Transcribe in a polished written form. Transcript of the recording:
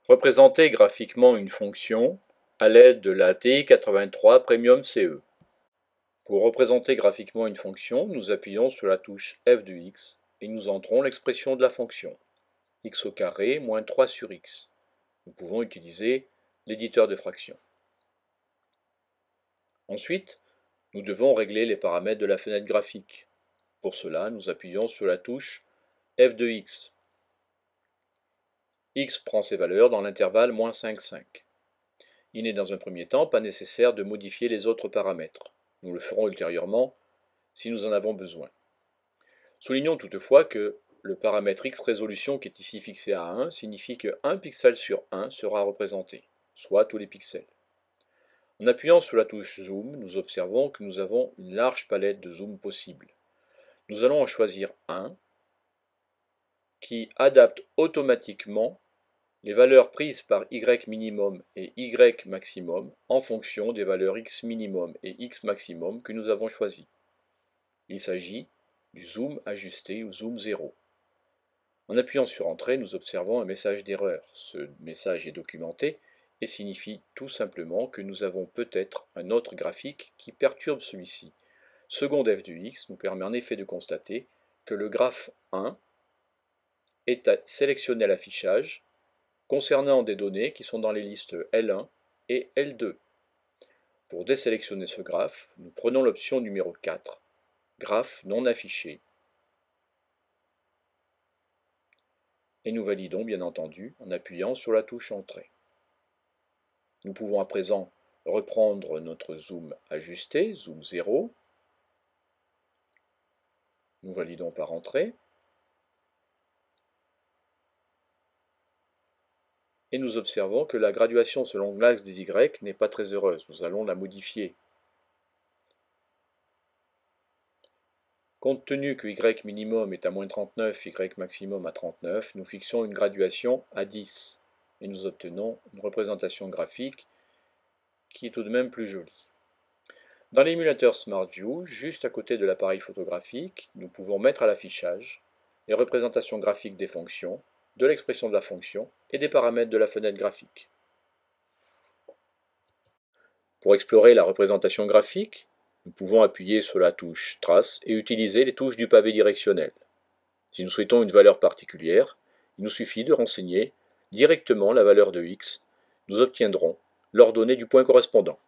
Représenter graphiquement une fonction à l'aide de la TI-83 Premium CE. Pour représenter graphiquement une fonction, nous appuyons sur la touche F de x et nous entrons l'expression de la fonction x au carré moins 3 sur x. Nous pouvons utiliser l'éditeur de fractions. Ensuite, nous devons régler les paramètres de la fenêtre graphique. Pour cela, nous appuyons sur la touche F de x. X prend ses valeurs dans l'intervalle moins 5, 5. Il n'est dans un premier temps pas nécessaire de modifier les autres paramètres. Nous le ferons ultérieurement si nous en avons besoin. Soulignons toutefois que le paramètre x résolution qui est ici fixé à 1 signifie que 1 pixel sur 1 sera représenté, soit tous les pixels. En appuyant sur la touche zoom, nous observons que nous avons une large palette de zoom possibles. Nous allons en choisir un qui adapte automatiquement les valeurs prises par y minimum et y maximum en fonction des valeurs x minimum et x maximum que nous avons choisies. Il s'agit du zoom ajusté ou zoom 0. En appuyant sur Entrée, nous observons un message d'erreur. Ce message est documenté et signifie tout simplement que nous avons peut-être un autre graphique qui perturbe celui-ci. Second f de x nous permet en effet de constater que le graphe 1 est sélectionné à l'affichage concernant des données qui sont dans les listes L1 et L2. Pour désélectionner ce graphe, nous prenons l'option numéro 4, graphe non affiché, et nous validons bien entendu en appuyant sur la touche Entrée. Nous pouvons à présent reprendre notre zoom ajusté, zoom 0. Nous validons par Entrée. Et nous observons que la graduation selon l'axe des Y n'est pas très heureuse. Nous allons la modifier. Compte tenu que Y minimum est à moins 39, Y maximum à 39, nous fixons une graduation à 10. Et nous obtenons une représentation graphique qui est tout de même plus jolie. Dans l'émulateur SmartView, juste à côté de l'appareil photographique, nous pouvons mettre à l'affichage les représentations graphiques des fonctions, de l'expression de la fonction et des paramètres de la fenêtre graphique. Pour explorer la représentation graphique, nous pouvons appuyer sur la touche Trace et utiliser les touches du pavé directionnel. Si nous souhaitons une valeur particulière, il nous suffit de renseigner directement la valeur de x. Nous obtiendrons l'ordonnée du point correspondant.